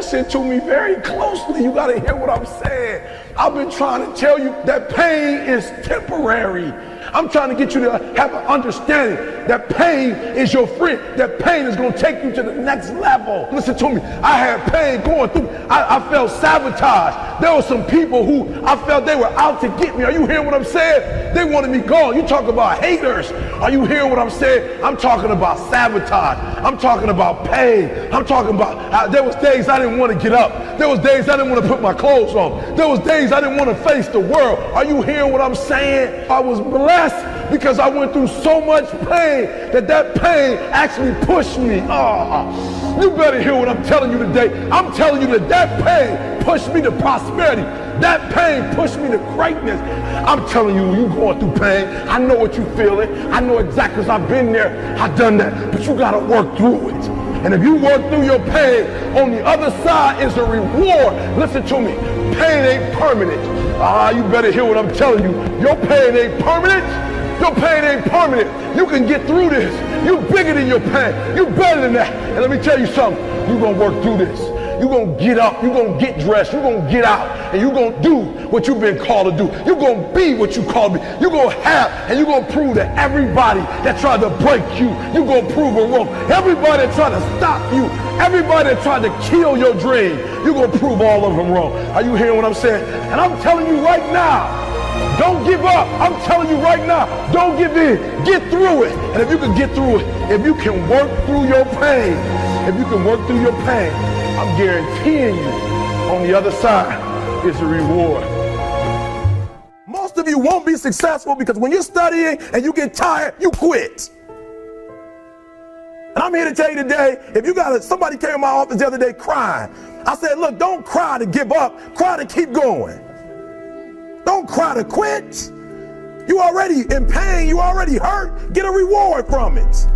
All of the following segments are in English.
listen to me very closely. You got to hear what I'm saying. I've been trying to tell you that pain is temporary. I'm trying to get you to have an understanding that pain is your friend. That pain is going to take you to the next level. Listen to me. I had pain going through. I felt sabotaged. There were some people who I felt they were out to get me. Are you hearing what I'm saying? They wanted me gone. You talk about haters. Are you hearing what I'm saying? I'm talking about sabotage. I'm talking about pain. I'm talking about there was days I didn't want to get up. There was days I didn't want to put my clothes on. There was days I didn't want to face the world. Are you hearing what I'm saying? I was blessed because I went through so much pain that pain actually pushed me. You better hear what I'm telling you today. I'm telling you that pain pushed me to prosperity. That pain pushed me to greatness. I'm telling you going through pain. I know what you're feeling. I know exactly because I've been there. I've done that. But you got to work through it. And if you work through your pain, on the other side is a reward. Listen to me. Pain ain't permanent. You better hear what I'm telling you. Your pain ain't permanent. Your pain ain't permanent. You can get through this. You bigger than your pain. You better than that. And let me tell you something. You're going to work through this. You're going to get up. You're going to get dressed. You're going to get out. And you're going to do what you've been called to do. You're going to be what you called to be. You're going to have, and you're going to prove that everybody that tried to break you, you're going to prove them wrong. Everybody that tried to stop you, everybody that tried to kill your dream, you're going to prove all of them wrong. Are you hearing what I'm saying? And I'm telling you right now, don't give up. I'm telling you right now, don't give in. Get through it. And if you can get through it, if you can work through your pain, if you can work through your pain, I'm guaranteeing you on the other side is a reward. Most of you won't be successful because when you're studying and you get tired, you quit. And I'm here to tell you today, if you got somebody came in my office the other day crying. I said, look, don't cry to give up, cry to keep going. Don't cry to quit. You already in pain, you already hurt, get a reward from it.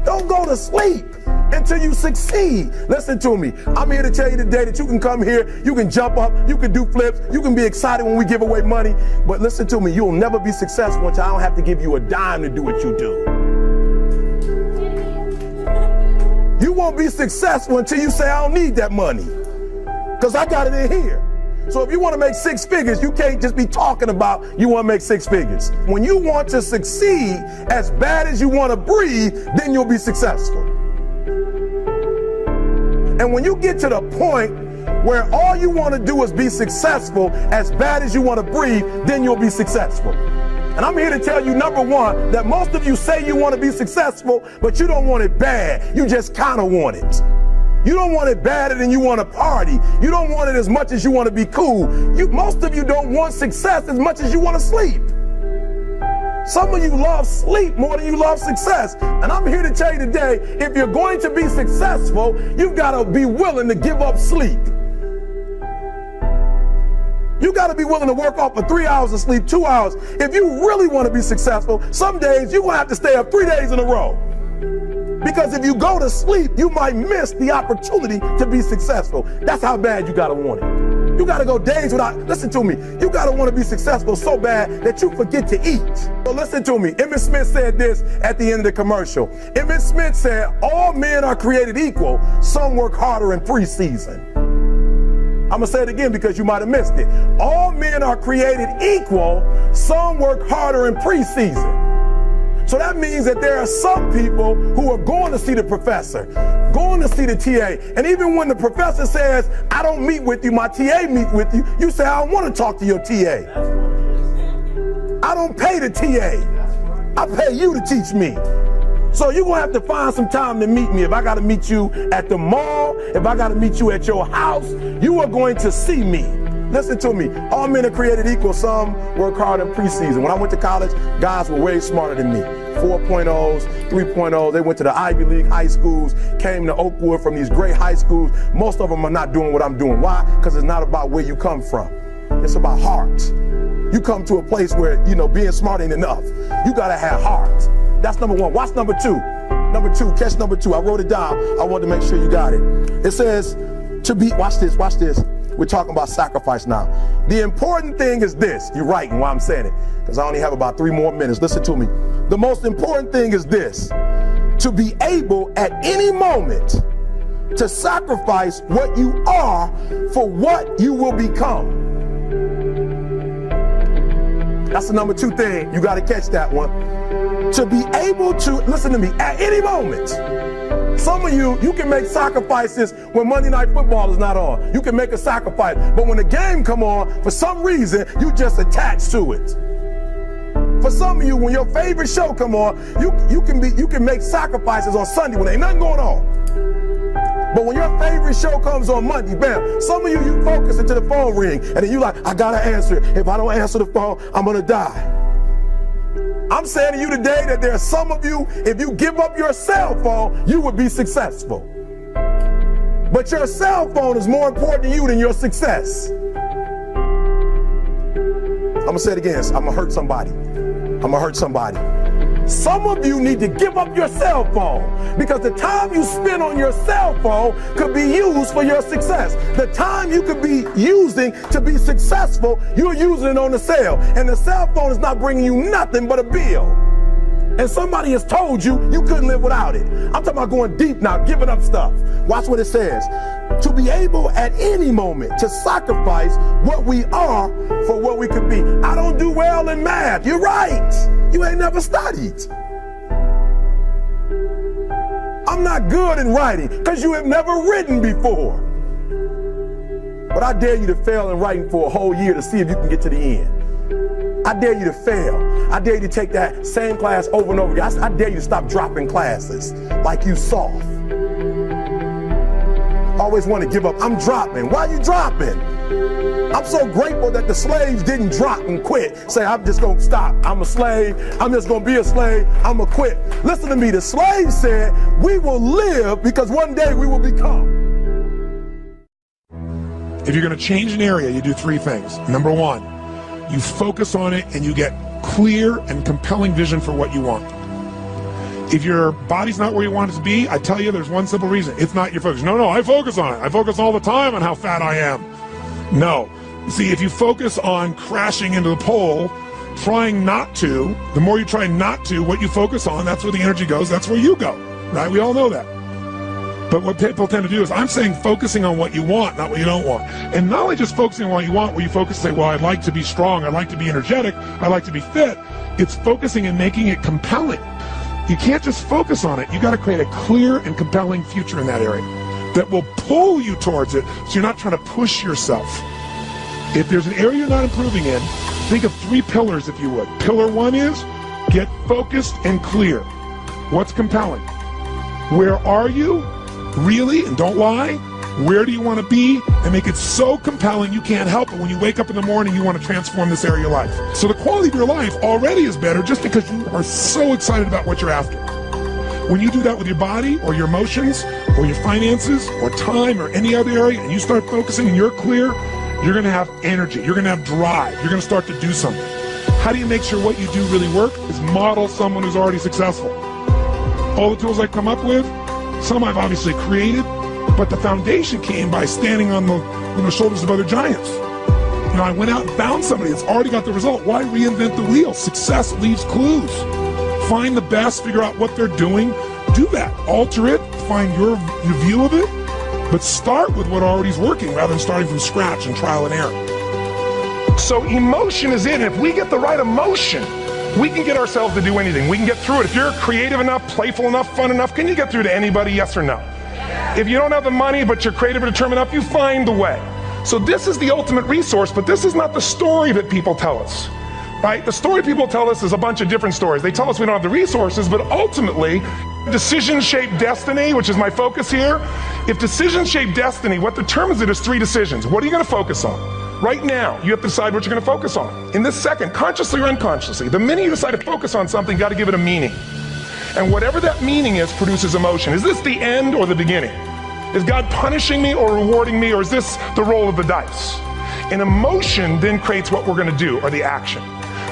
Don't go to sleep until you succeed. Listen to me. I'm here to tell you today that you can come here, you can jump up, you can do flips, you can be excited when we give away money. But listen to me, you'll never be successful until I don't have to give you a dime to do what you do. You won't be successful until you say, I don't need that money, because I got it in here. So if you want to make 6 figures, you can't just be talking about you want to make 6 figures. When you want to succeed as bad as you want to breathe, then you'll be successful. And when you get to the point where all you want to do is be successful as bad as you want to breathe, then you'll be successful. And I'm here to tell you, number one, that most of you say you want to be successful, but you don't want it bad. You just kind of want it. You don't want it badder than you want to party. You don't want it as much as you want to be cool. Most of you don't want success as much as you want to sleep. Some of you love sleep more than you love success. And I'm here to tell you today, if you're going to be successful, you've got to be willing to give up sleep. You got to be willing to work off for 3 hours of sleep, 2 hours. If you really want to be successful, some days you're going to have to stay up 3 days in a row. Because if you go to sleep, you might miss the opportunity to be successful. That's how bad you got to want it. You got to go days without, listen to me, you got to want to be successful so bad that you forget to eat. So listen to me. Emmett Smith said this at the end of the commercial. Emmett Smith said, all men are created equal. Some work harder in preseason. I'm going to say it again because you might have missed it. All men are created equal. Some work harder in preseason. So that means that there are some people who are going to see the professor, going to see the TA. And even when the professor says, I don't meet with you, my TA meets with you, you say, I don't want to talk to your TA. I don't pay the TA. I pay you to teach me. So you're going to have to find some time to meet me. If I got to meet you at the mall, if I got to meet you at your house, you are going to see me. Listen to me. All men are created equal. Some work hard in preseason. When I went to college, guys were way smarter than me. 4.0s, 3.0s. They went to the Ivy League high schools, came to Oakwood from these great high schools. Most of them are not doing what I'm doing. Why? Because it's not about where you come from. It's about heart. You come to a place where, being smart ain't enough. You got to have heart. That's number one. Watch number two. Number two, catch number two. I wrote it down. I wanted to make sure you got it. It says to be, watch this. We're talking about sacrifice now. The important thing is this. You're writing while I'm saying it, because I only have about 3 more minutes. Listen to me. The most important thing is this. To be able at any moment to sacrifice what you are for what you will become. That's the number 2 thing. You got to catch that one. To be able to, listen to me, at any moment. Some of you can make sacrifices when Monday Night Football is not on. You can make a sacrifice. But when the game come on, for some reason, you just attach to it. For some of you, when your favorite show come on, you can make sacrifices on Sunday when ain't nothing going on. But when your favorite show comes on Monday, bam, some of you focus until the phone ring, and then you like, I gotta answer it. If I don't answer the phone, I'm gonna die. I'm saying to you today that there are some of you, if you give up your cell phone, you would be successful. But your cell phone is more important to you than your success. I'm gonna say it again. I'm gonna hurt somebody. Some of you need to give up your cell phone, because the time you spend on your cell phone could be used for your success. The time you could be using to be successful, you're using it on the cell. And the cell phone is not bringing you nothing but a bill. And somebody has told you you couldn't live without it. I'm talking about going deep now, giving up stuff. Watch what it says. To be able at any moment to sacrifice what we are for what we could be. I don't do well in math. You're right. You ain't never studied. I'm not good in writing because you have never written before. But I dare you to fail in writing for a whole year to see if you can get to the end. I dare you to fail. I dare you to take that same class over and over again. I dare you to stop dropping classes like you soft. Always want to give up. I'm dropping. Why are you dropping? I'm so grateful that the slaves didn't drop and quit. Say, I'm just going to stop. I'm a slave. I'm just going to be a slave. I'm going to quit. Listen to me. The slaves said, we will live because one day we will become. If you're going to change an area, you do 3 things. Number 1, you focus on it and you get clear and compelling vision for what you want. If your body's not where you want it to be, I tell you there's one simple reason. It's not your focus. No, I focus on it. I focus all the time on how fat I am. No. See, if you focus on crashing into the pole, trying not to, the more you try not to, what you focus on, that's where the energy goes, that's where you go. Right? We all know that. But what people tend to do is, I'm saying focusing on what you want, not what you don't want. And not only just focusing on what you want, where you focus and say, well, I'd like to be strong, I'd like to be energetic, I'd like to be fit. It's focusing and making it compelling. You can't just focus on it. You got to create a clear and compelling future in that area that will pull you towards it, so you're not trying to push yourself. If there's an area you're not improving in, think of 3 pillars, if you would. Pillar 1 is get focused and clear. What's compelling? Where are you? Really? And don't lie. Where do you want to be? And make it so compelling you can't help it. When you wake up in the morning, you want to transform this area of your life. So the quality of your life already is better just because you are so excited about what you're after. When you do that with your body or your emotions or your finances or time or any other area, and you start focusing and you're clear, you're going to have energy. You're going to have drive. You're going to start to do something. How do you make sure what you do really work? Is model someone who's already successful. All the tools I come up with, some I've obviously created, but the foundation came by standing on the shoulders of other giants. You know, I went out and found somebody that's already got the result. Why reinvent the wheel? Success leaves clues. Find the best, figure out what they're doing, do that. Alter it, find your view of it, but start with what already is working rather than starting from scratch and trial and error. So emotion is it. If we get the right emotion, we can get ourselves to do anything. We can get through it. If you're creative enough, playful enough, fun enough, can you get through to anybody, yes or no? If you don't have the money, but you're creative and determined enough, you find the way. So this is the ultimate resource, but this is not the story that people tell us, right? The story people tell us is a bunch of different stories. They tell us we don't have the resources, but ultimately, decisions shape destiny, which is my focus here. If decisions shape destiny, what determines it is 3 decisions. What are you going to focus on? Right now, you have to decide what you're going to focus on. In this second, consciously or unconsciously, the minute you decide to focus on something, you got to give it a meaning. And whatever that meaning is produces emotion. Is this the end or the beginning? Is God punishing me or rewarding me, or is this the roll of the dice? An emotion then creates what we're going to do, or the action.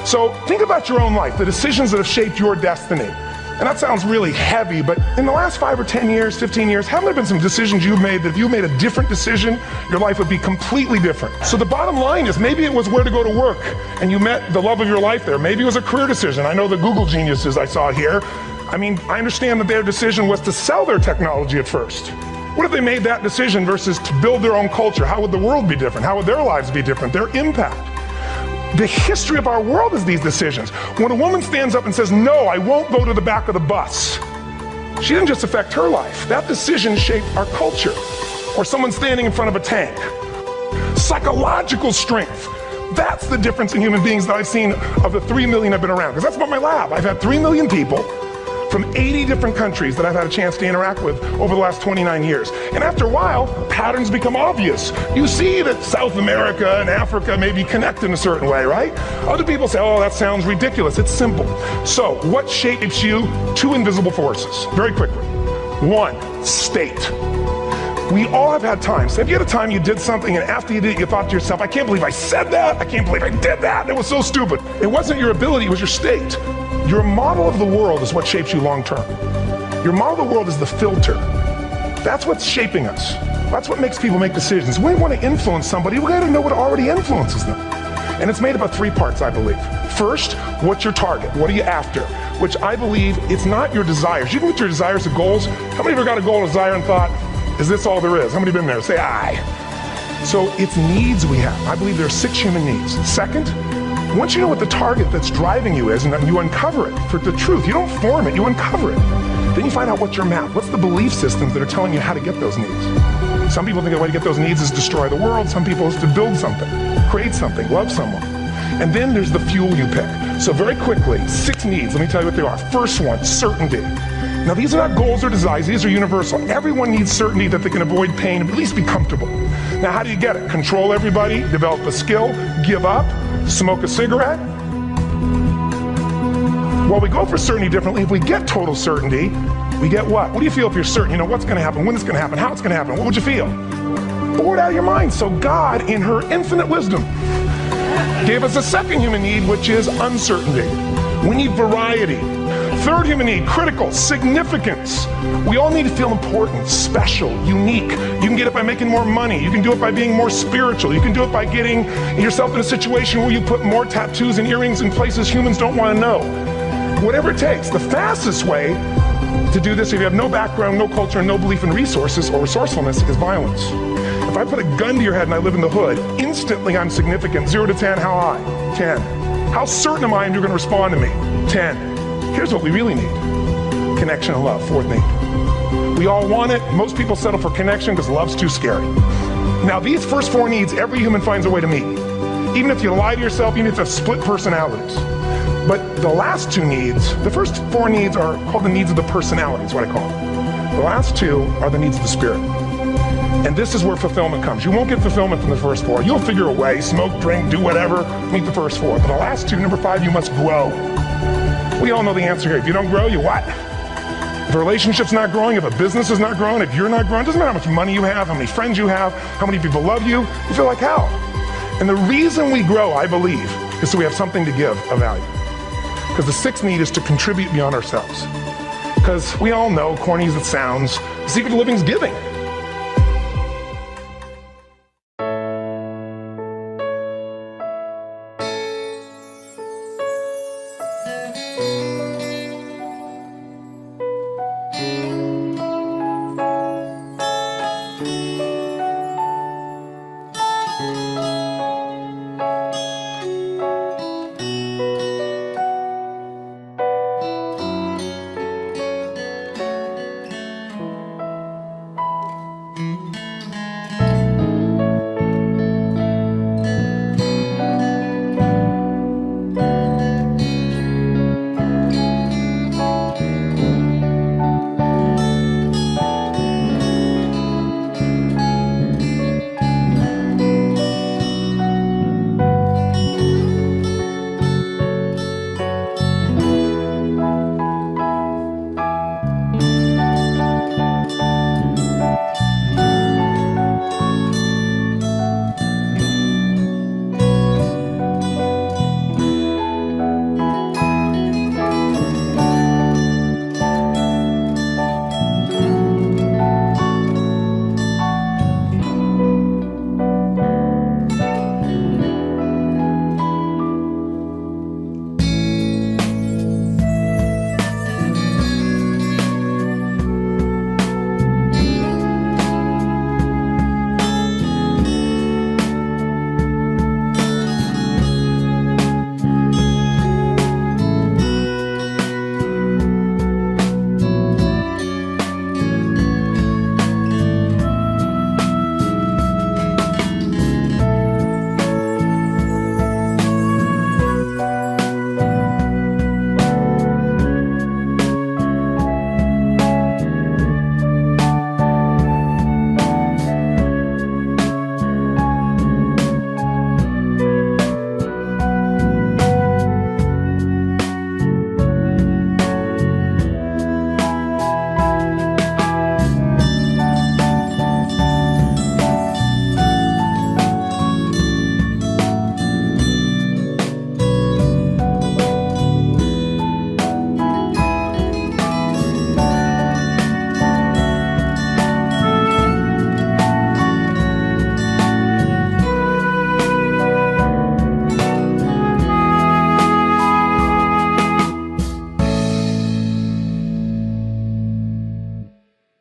So think about your own life, the decisions that have shaped your destiny. And that sounds really heavy, but in the last 5 or 10 years, 15 years, haven't there been some decisions you've made that if you made a different decision, your life would be completely different? So the bottom line is, maybe it was where to go to work and you met the love of your life there. Maybe it was a career decision. I know the Google geniuses I saw here. I mean, I understand that their decision was to sell their technology at first. What if they made that decision versus to build their own culture? How would the world be different? How would their lives be different? Their impact. The history of our world is these decisions. When a woman stands up and says, no, I won't go to the back of the bus, she didn't just affect her life. That decision shaped our culture. Or someone standing in front of a tank. Psychological strength. That's the difference in human beings that I've seen of the 3 million I've been around. Because that's about my lab. I've had 3 million people from 80 different countries that I've had a chance to interact with over the last 29 years. And after a while, patterns become obvious. You see that South America and Africa maybe connect in a certain way, right? Other people say, oh, that sounds ridiculous. It's simple. So, what shapes you? 2 invisible forces, very quickly. 1, state. We all have had times. Have you had a time you did something and after you did it, you thought to yourself, I can't believe I said that. I can't believe I did that. It was so stupid. It wasn't your ability, it was your state. Your model of the world is what shapes you long term. Your model of the world is the filter. That's what's shaping us. That's what makes people make decisions. When we want to influence somebody, we gotta know what already influences them. And it's made up of 3 parts, I believe. First, what's your target? What are you after? Which I believe, it's not your desires. You can get your desires to goals. How many of you ever got a goal or desire and thought, is this all there is? How many been there? Say aye. So it's needs we have. I believe there are 6 human needs. Second, once you know what the target that's driving you is, and then you uncover it for the truth, you don't form it, you uncover it. Then you find out what's your map. What's the belief systems that are telling you how to get those needs? Some people think the way to get those needs is destroy the world. Some people is to build something, create something, love someone. And then there's the fuel you pick. So very quickly, 6 needs. Let me tell you what they are. First one, certainty. Now these are not goals or desires, these are universal. Everyone needs certainty that they can avoid pain and at least be comfortable. Now how do you get it? Control everybody, develop a skill, give up, smoke a cigarette. Well, we go for certainty differently. If we get total certainty, we get what? What do you feel if you're certain? You know what's gonna happen, when it's gonna happen, how it's gonna happen, what would you feel? Bored out of your mind. So God, in her infinite wisdom, gave us a second human need, which is uncertainty. We need variety. Third human need, critical, significance. We all need to feel important, special, unique. You can get it by making more money. You can do it by being more spiritual. You can do it by getting yourself in a situation where you put more tattoos and earrings in places humans don't want to know. Whatever it takes. The fastest way to do this, if you have no background, no culture, and no belief in resources or resourcefulness, is violence. If I put a gun to your head and I live in the hood, instantly I'm significant. 0 to 10, how high? 10. How certain am I you're going to respond to me? 10. Here's what we really need. Connection and love, 4th need. We all want it. Most people settle for connection because love's too scary. Now these first 4 needs, every human finds a way to meet. Even if you lie to yourself, even if you have split personalities. But the last 2 needs, the first 4 needs are called the needs of the personality, is what I call them. The last 2 are the needs of the spirit. And this is where fulfillment comes. You won't get fulfillment from the first 4. You'll figure a way, smoke, drink, do whatever, meet the first 4. But the last 2, number 5, you must grow. We all know the answer here. If you don't grow, you what? If a relationship's not growing, if a business is not growing, if you're not growing, it doesn't matter how much money you have, how many friends you have, how many people love you, you feel like hell. And the reason we grow, I believe, is so we have something to give of value. Because the 6th need is to contribute beyond ourselves. Because we all know, corny as it sounds, the secret of living is giving.